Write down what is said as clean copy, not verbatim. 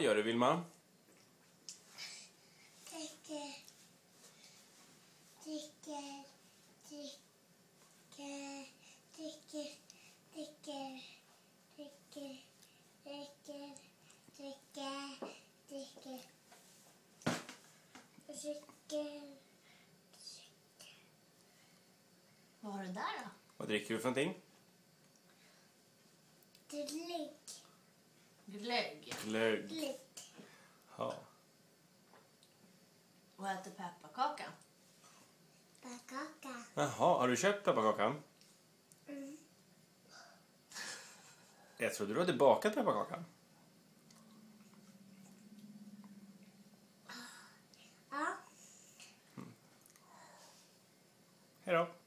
Vad gör du, Vilma? Vad har du där då? Vad dricker du för någonting? Glögg. Glögg. Ja. Och äter pepparkaka. Jaha, har du köpt pepparkakan? Jag trodde du hade bakat pepparkakan. Ja. Hej då.